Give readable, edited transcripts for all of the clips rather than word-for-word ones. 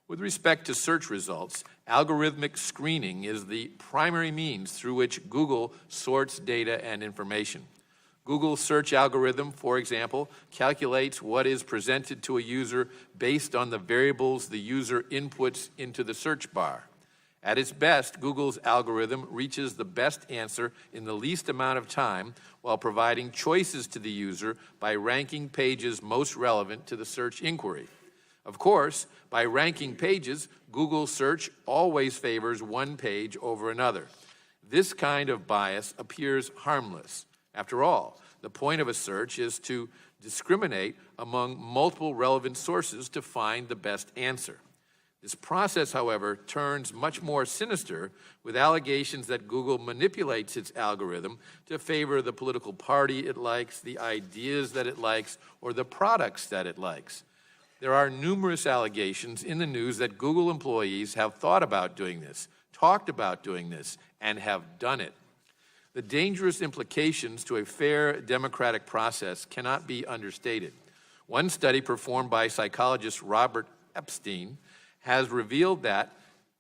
With respect to search results, algorithmic screening is the primary means through which Google sorts data and information. Google's search algorithm, for example, calculates what is presented to a user based on the variables the user inputs into the search bar. At its best, Google's algorithm reaches the best answer in the least amount of time while providing choices to the user by ranking pages most relevant to the search inquiry. Of course, by ranking pages, Google search always favors one page over another. This kind of bias appears harmless. After all, the point of a search is to discriminate among multiple relevant sources to find the best answer. This process, however, turns much more sinister with allegations that Google manipulates its algorithm to favor the political party it likes, the ideas that it likes, or the products that it likes. There are numerous allegations in the news that Google employees have thought about doing this, talked about doing this, and have done it. The dangerous implications to a fair democratic process cannot be understated. One study performed by psychologist Robert Epstein has revealed that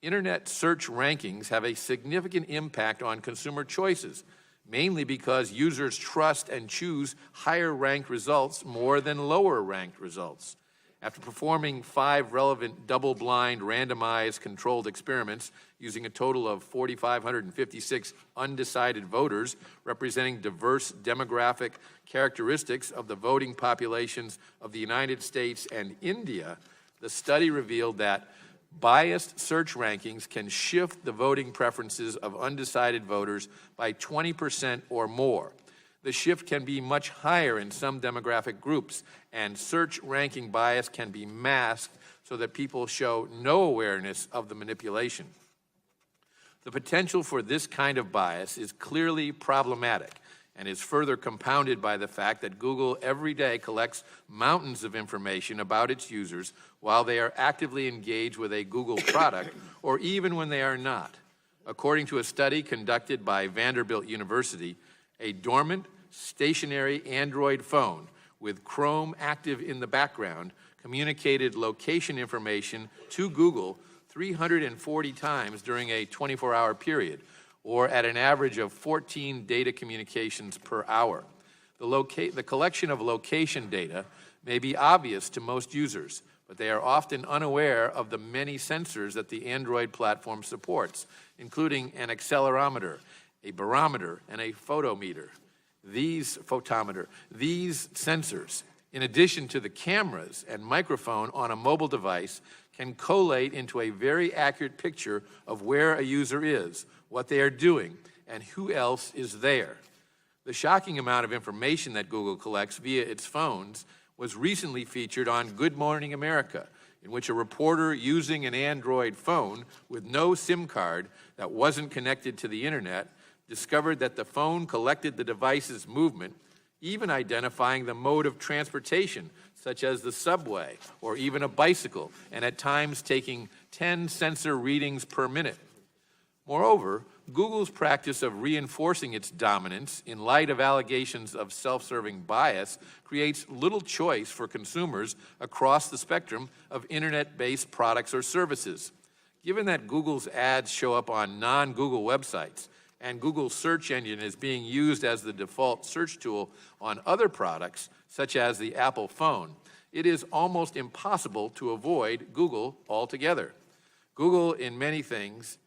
internet search rankings have a significant impact on consumer choices, mainly because users trust and choose higher-ranked results more than lower-ranked results. After performing 5 relevant double-blind randomized controlled experiments using a total of 4,556 undecided voters representing diverse demographic characteristics of the voting populations of the United States and India, the study revealed that biased search rankings can shift the voting preferences of undecided voters by 20% or more. The shift can be much higher in some demographic groups, and search ranking bias can be masked so that people show no awareness of the manipulation. The potential for this kind of bias is clearly problematic and is further compounded by the fact that Google every day collects mountains of information about its users while they are actively engaged with a Google product or even when they are not. According to a study conducted by Vanderbilt University, a dormant, stationary Android phone with Chrome active in the background communicated location information to Google 340 times during a 24-hour period, or at an average of 14 data communications per hour. The collection of location data may be obvious to most users, but they are often unaware of the many sensors that the Android platform supports, including an accelerometer, a barometer, and a photometer. These sensors, in addition to the cameras and microphone on a mobile device, can collate into a very accurate picture of where a user is, what they are doing, and who else is there. The shocking amount of information that Google collects via its phones was recently featured on Good Morning America, in which a reporter using an Android phone with no SIM card that wasn't connected to the internet discovered that the phone collected the device's movement, even identifying the mode of transportation, such as the subway or even a bicycle, and at times taking 10 sensor readings per minute. Moreover, Google's practice of reinforcing its dominance in light of allegations of self-serving bias creates little choice for consumers across the spectrum of internet-based products or services. Given that Google's ads show up on non-Google websites, and Google's search engine is being used as the default search tool on other products, such as the Apple phone, it is almost impossible to avoid Google altogether. Google is many things.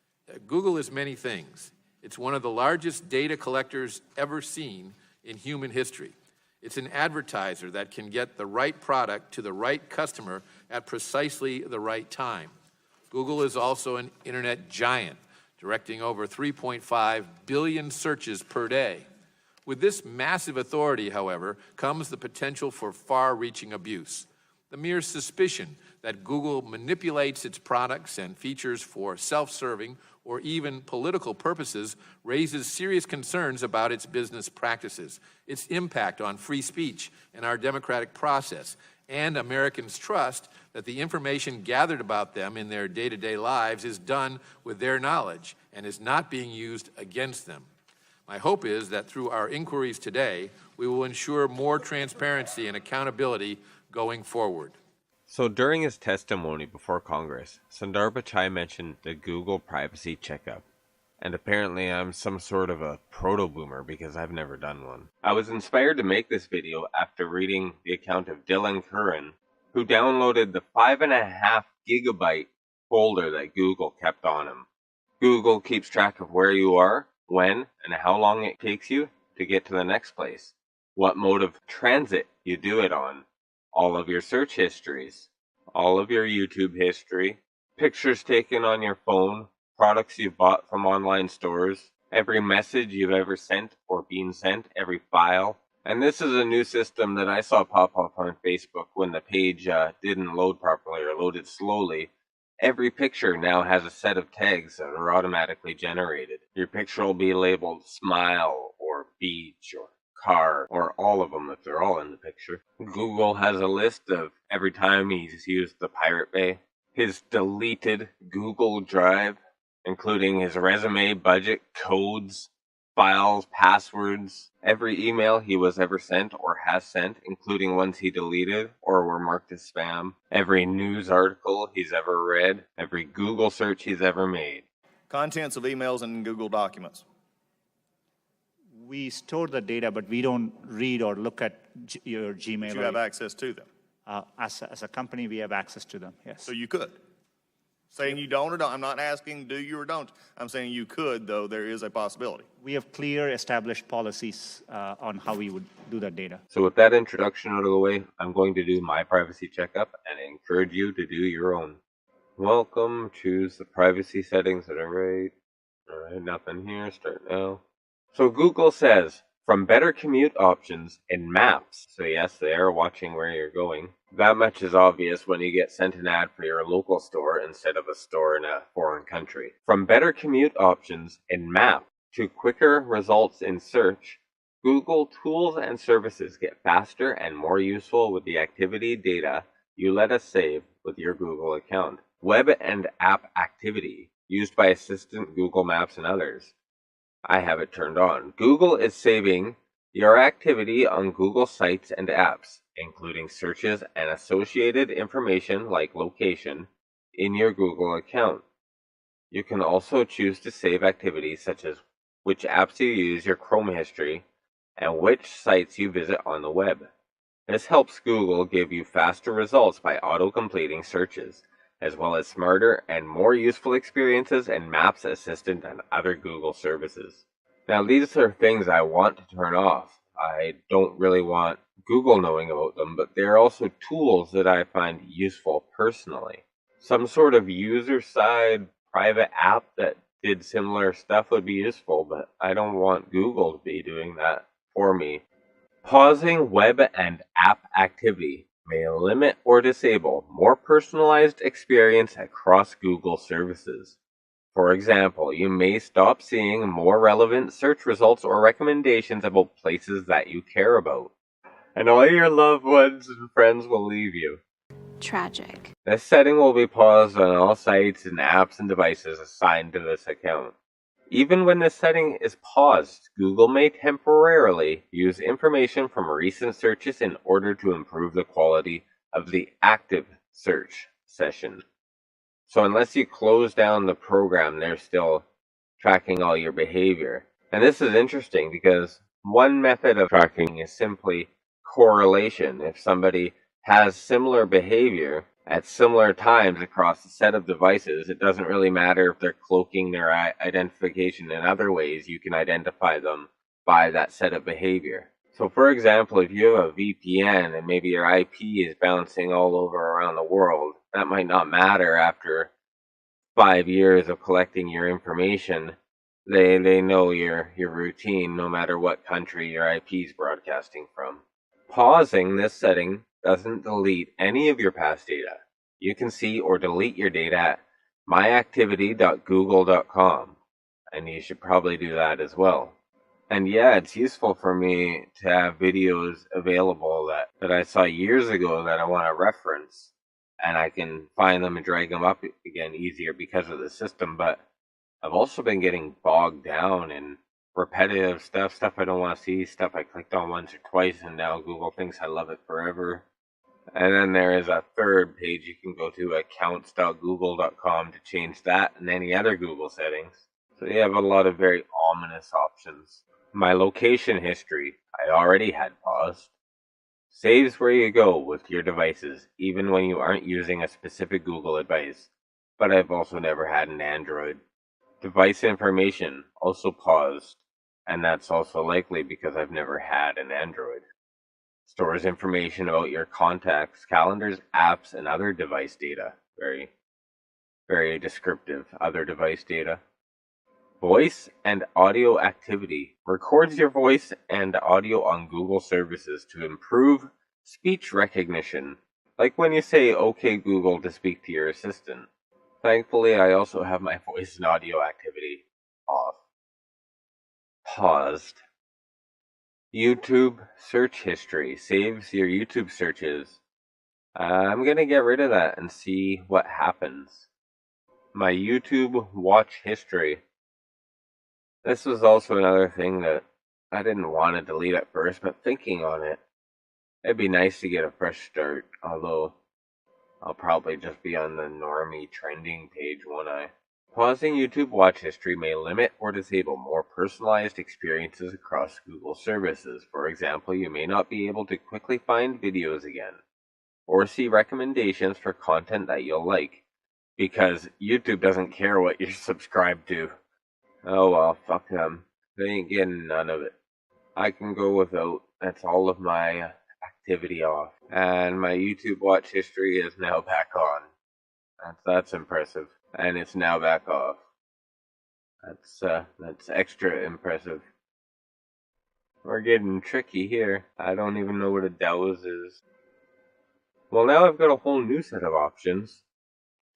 It's one of the largest data collectors ever seen in human history. It's an advertiser that can get the right product to the right customer at precisely the right time. Google is also an internet giant, directing over 3.5 billion searches per day. With this massive authority, however, comes the potential for far-reaching abuse. The mere suspicion that Google manipulates its products and features for self-serving or even political purposes raises serious concerns about its business practices, its impact on free speech and our democratic process, and Americans' trust that the information gathered about them in their day-to-day lives is done with their knowledge and is not being used against them. My hope is that through our inquiries today, we will ensure more transparency and accountability going forward. So during his testimony before Congress, Sundar Pichai mentioned the Google privacy checkup. And apparently I'm some sort of a proto-boomer because I've never done one. I was inspired to make this video after reading the account of Dylan Curran, who downloaded the 5.5 gigabyte folder that Google kept on him. Google keeps track of where you are, when, and how long it takes you to get to the next place, what mode of transit you do it on, all of your search histories, all of your YouTube history, pictures taken on your phone, products you've bought from online stores, every message you've ever sent or been sent, every file. And this is a new system that I saw pop up on Facebook when the page didn't load properly or loaded slowly. Every picture now has a set of tags that are automatically generated. Your picture will be labeled smile or beach or car, or all of them if they're all in the picture. Google has a list of every time he's used the Pirate Bay, his deleted Google Drive, including his resume, budget, codes, files, passwords, every email he was ever sent or has sent, including ones he deleted or were marked as spam, every news article he's ever read, every Google search he's ever made. Contents of emails and Google documents. We store the data, but we don't read or look at your Gmail. You have access to them. As a company, we have access to them, yes. So you could. Saying you don't or don't. I'm not asking do you or don't. I'm saying you could, though there is a possibility. We have clear established policies on how we would do that data. So with that introduction out of the way, I'm going to do my privacy checkup and encourage you to do your own. Welcome, choose the privacy settings that are right. Alright, nothing here, start now. So Google says, from better commute options in maps, so yes, they are watching where you're going. That much is obvious when you get sent an ad for your local store instead of a store in a foreign country. From better commute options in map to quicker results in search, Google tools and services get faster and more useful with the activity data you let us save with your Google account. Web and app activity used by Assistant, Google Maps, and others. I have it turned on. Google is saving your activity on Google sites and apps, including searches and associated information like location, in your Google account. You can also choose to save activities such as which apps you use, your Chrome history, and which sites you visit on the web. This helps Google give you faster results by auto-completing searches, as well as smarter and more useful experiences in Maps Assistant and other Google services. Now these are things I want to turn off. I don't really want Google knowing about them, but they're also tools that I find useful personally. Some sort of user-side private app that did similar stuff would be useful, but I don't want Google to be doing that for me. Pausing web and app activity may limit or disable more personalized experience across Google services. For example, you may stop seeing more relevant search results or recommendations about places that you care about. And all your loved ones and friends will leave you. Tragic. This setting will be paused on all sites and apps and devices assigned to this account. Even when this setting is paused, Google may temporarily use information from recent searches in order to improve the quality of the active search session. So unless you close down the program, they're still tracking all your behavior. And this is interesting because one method of tracking is simply correlation. If somebody has similar behavior at similar times across a set of devices, it doesn't really matter if they're cloaking their identification in other ways. You can identify them by that set of behavior. So for example, if you have a VPN and maybe your IP is bouncing all over around the world, that might not matter after 5 years of collecting your information. They know your routine no matter what country your IP is broadcasting from. Pausing this setting doesn't delete any of your past data. You can see or delete your data at myactivity.google.com, and you should probably do that as well. And yeah, it's useful for me to have videos available that I saw years ago that I want to reference, and I can find them and drag them up again easier because of the system. But I've also been getting bogged down in repetitive stuff I don't want to see, stuff I clicked on once or twice, and now Google thinks I love it forever. And then there is a third page you can go to, accounts.google.com, to change that and any other Google settings. So you have a lot of very ominous options. My location history, I already had paused. Saves where you go with your devices, even when you aren't using a specific Google advice. But I've also never had an Android. Device information, also paused. And that's also likely because I've never had an Android. Stores information about your contacts, calendars, apps, and other device data. Very, very descriptive. Other device data. Voice and audio activity. Records your voice and audio on Google services to improve speech recognition. Like when you say, "Okay, Google," to speak to your assistant. Thankfully, I also have my voice and audio activity off. Paused. YouTube search history. Saves your YouTube searches. I'm going to get rid of that and see what happens. My YouTube watch history. This was also another thing that I didn't want to delete at first, but thinking on it, it'd be nice to get a fresh start, although I'll probably just be on the normie trending page, won't I? Pausing YouTube watch history may limit or disable more personalized experiences across Google services. For example, you may not be able to quickly find videos again, or see recommendations for content that you'll like, because YouTube doesn't care what you're subscribed to. Oh well, fuck them. They ain't getting none of it. I can go without. That's all of my activity off. And my YouTube watch history is now back on. That's impressive. And it's now back off. That's extra impressive. We're getting tricky here. I don't even know what a DAOs is. Well, now I've got a whole new set of options.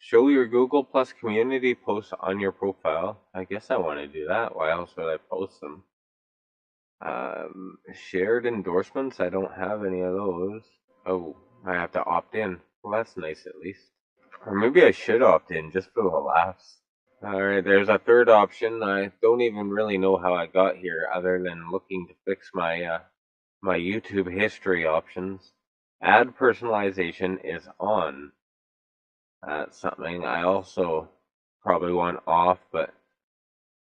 Show your Google Plus community posts on your profile. I guess I want to do that. Why else would I post them? Shared endorsements. I don't have any of those. Oh, I have to opt in. Well, that's nice at least. Or maybe I should opt in just for the laughs. Alright, there's a third option. I don't even really know how I got here other than looking to fix my my YouTube history options. Ad personalization is on. That's something I also probably want off, but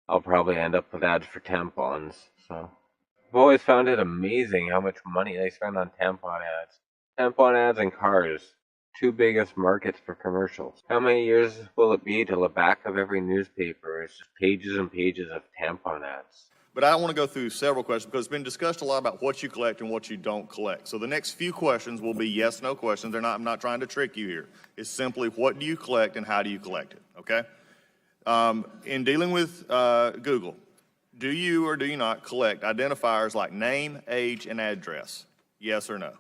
I'll probably end up with ads for tampons. So I've always found it amazing how much money they spend on tampon ads. Tampon ads and cars. Two biggest markets for commercials. How many years will it be till the back of every newspaper is just pages and pages of tampon ads? But I want to go through several questions because it's been discussed a lot about what you collect and what you don't collect. So the next few questions will be yes/no questions. I'm not trying to trick you here. It's simply what do you collect and how do you collect it, okay? In dealing with Google, do you or do you not collect identifiers like name, age, and address? Yes or no?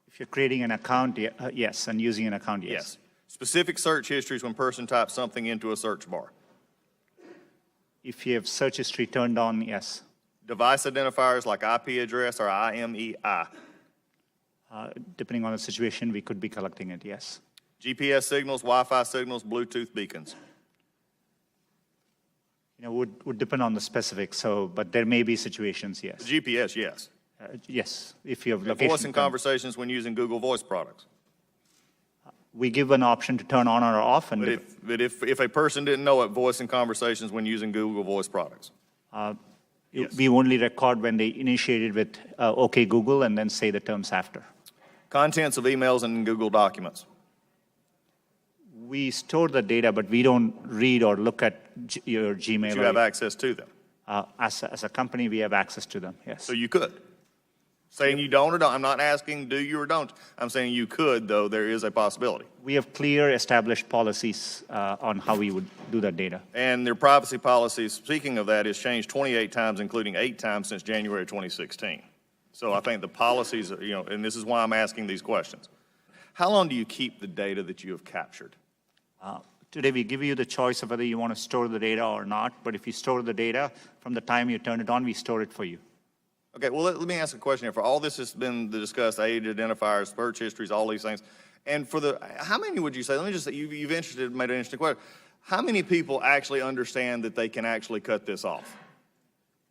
If you're creating an account, yes, and using an account, yes. Yes. Specific search histories when a person types something into a search bar. If you have search history turned on, yes. Device identifiers like IP address or IMEI. Depending on the situation, we could be collecting it, yes. GPS signals, Wi-Fi signals, Bluetooth beacons. Would depend on the specifics, but there may be situations, yes. GPS, yes. Yes, if you have And location. voice and conversations when using Google Voice products. We give an option to turn on or off, and But if a person didn't know it, voice and conversations when using Google Voice products. Yes. we only record when they initiated with OK Google and then say the terms after. Contents of emails and Google documents. We store the data, but we don't read or look at your Gmail. But you have access to them. As a company, we have access to them, yes. So you could. Saying you don't or don't. I'm not asking do you or don't. I'm saying you could, though there is a possibility. We have clear established policies on how we would do that data. And their privacy policies, speaking of that, has changed 28 times, including 8 times since January 2016. So I think the policies, and this is why I'm asking these questions. How long do you keep the data that you have captured? Today, we give you the choice of whether you want to store the data or not, but if you store the data, from the time you turn it on, we store it for you. Okay, well, let me ask a question here. For all this has been discussed, age identifiers, search histories, all these things, and how many would you say, let me just say, you've made an interesting question. How many people actually understand that they can actually cut this off?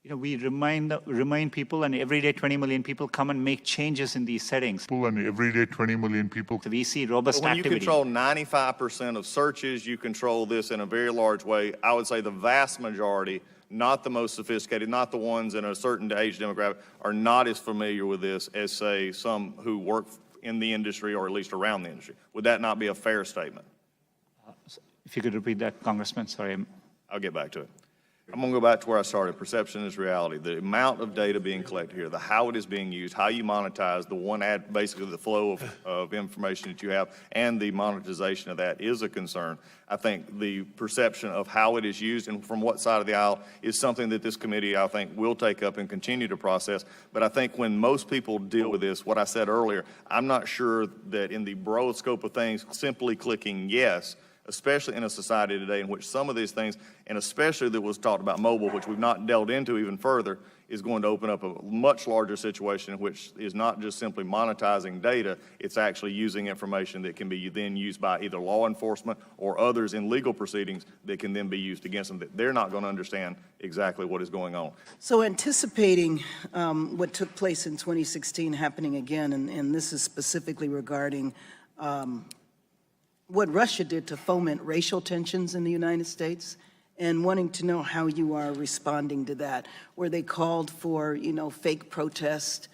We remind people, and every day 20 million people come and make changes in these settings. And every day 20 million people. So we see robust When you activity. control 95% of searches, you control this in a very large way. I would say the vast majority, not the most sophisticated, not the ones in a certain age demographic, are not as familiar with this as, say, some who work in the industry or at least around the industry. Would that not be a fair statement? If you could repeat that, Congressman, sorry. I'll get back to it. I'm going to go back to where I started. Perception is reality. The amount of data being collected here, how it is being used, how you monetize, the one ad, basically the flow of information that you have, and the monetization of that is a concern. I think the perception of how it is used and from what side of the aisle is something that this committee, I think, will take up and continue to process. But I think when most people deal with this, what I said earlier, I'm not sure that in the broad scope of things, simply clicking yes, especially in a society today in which some of these things, and especially that was talked about mobile, which we've not delved into even further, is going to open up a much larger situation in which is not just simply monetizing data, it's actually using information that can be then used by either law enforcement or others in legal proceedings that can then be used against them, that they're not going to understand exactly what is going on. So anticipating what took place in 2016 happening again, and this is specifically regarding what Russia did to foment racial tensions in the United States, and wanting to know how you are responding to that, where they called for, fake protest,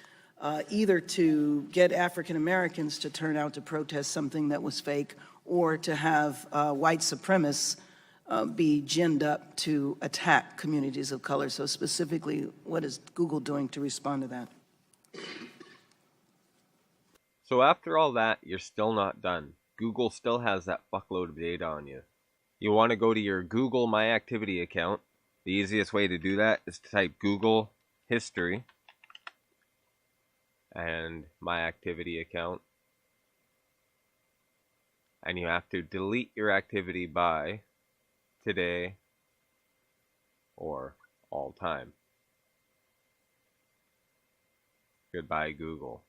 either to get African Americans to turn out to protest something that was fake, or to have white supremacists be ginned up to attack communities of color. So specifically, what is Google doing to respond to that? So after all that, you're still not done. Google still has that fuckload of data on you. You want to go to your Google My Activity account. The easiest way to do that is to type Google History and My Activity account. And you have to delete your activity by today or all time. Goodbye, Google.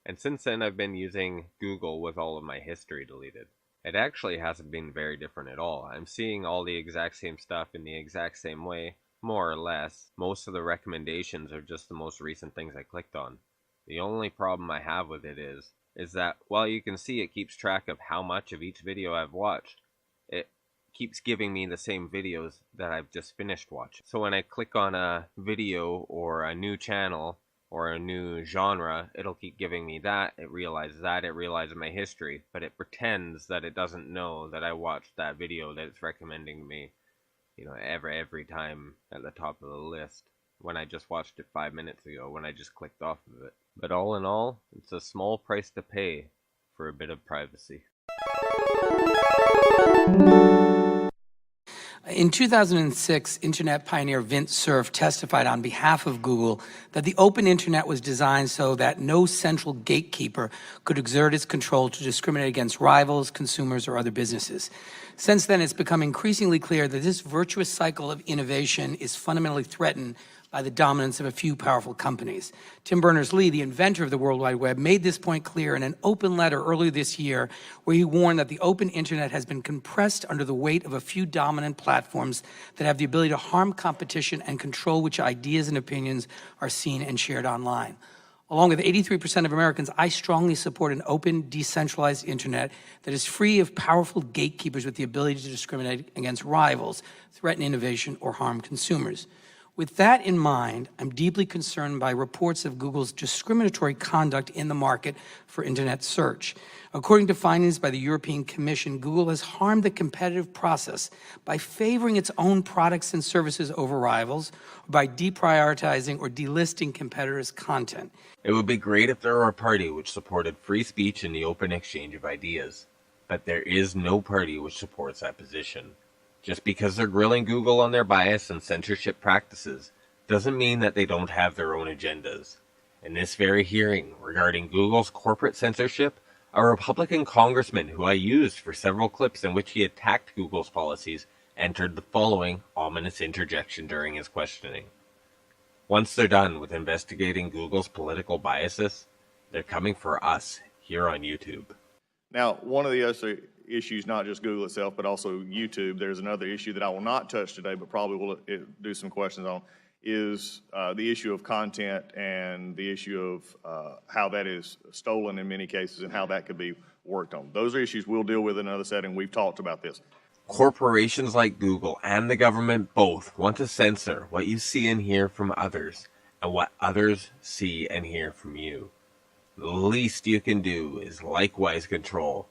And since then, I've been using Google with all of my history deleted. It actually hasn't been very different at all. I'm seeing all the exact same stuff in the exact same way, more or less. Most of the recommendations are just the most recent things I clicked on. The only problem I have with it is that while you can see it keeps track of how much of each video I've watched, it keeps giving me the same videos that I've just finished watching. So when I click on a video or a new channel, or a new genre, it'll keep giving me that, it realizes my history, but it pretends that it doesn't know that I watched that video that it's recommending me, every time at the top of the list, when I just watched it 5 minutes ago, when I just clicked off of it. But all in all, it's a small price to pay for a bit of privacy. In 2006, internet pioneer Vint Cerf testified on behalf of Google that the open internet was designed so that no central gatekeeper could exert its control to discriminate against rivals, consumers, or other businesses. Since then, it's become increasingly clear that this virtuous cycle of innovation is fundamentally threatened by the dominance of a few powerful companies. Tim Berners-Lee, the inventor of the World Wide Web, made this point clear in an open letter earlier this year where he warned that the open internet has been compressed under the weight of a few dominant platforms that have the ability to harm competition and control which ideas and opinions are seen and shared online. Along with 83% of Americans, I strongly support an open, decentralized internet that is free of powerful gatekeepers with the ability to discriminate against rivals, threaten innovation, or harm consumers. With that in mind, I'm deeply concerned by reports of Google's discriminatory conduct in the market for internet search. According to findings by the European Commission, Google has harmed the competitive process by favoring its own products and services over rivals, or by deprioritizing or delisting competitors' content. It would be great if there were a party which supported free speech and the open exchange of ideas, but there is no party which supports that position. Just because they're grilling Google on their bias and censorship practices doesn't mean that they don't have their own agendas. In this very hearing regarding Google's corporate censorship, a Republican congressman who I used for several clips in which he attacked Google's policies entered the following ominous interjection during his questioning. Once they're done with investigating Google's political biases, they're coming for us here on YouTube. Now, one of the other issues, not just Google itself, but also YouTube, there's another issue that I will not touch today, but probably will do some questions on, is the issue of content and the issue of how that is stolen in many cases and how that could be worked on. Those are issues we'll deal with in another setting. We've talked about this. Corporations like Google and the government both want to censor what you see and hear from others and what others see and hear from you. The least you can do is likewise control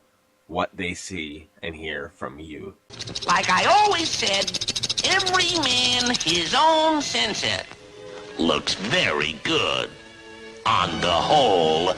what they see and hear from you. Like I always said, every man his own censor. Looks very good. On the whole,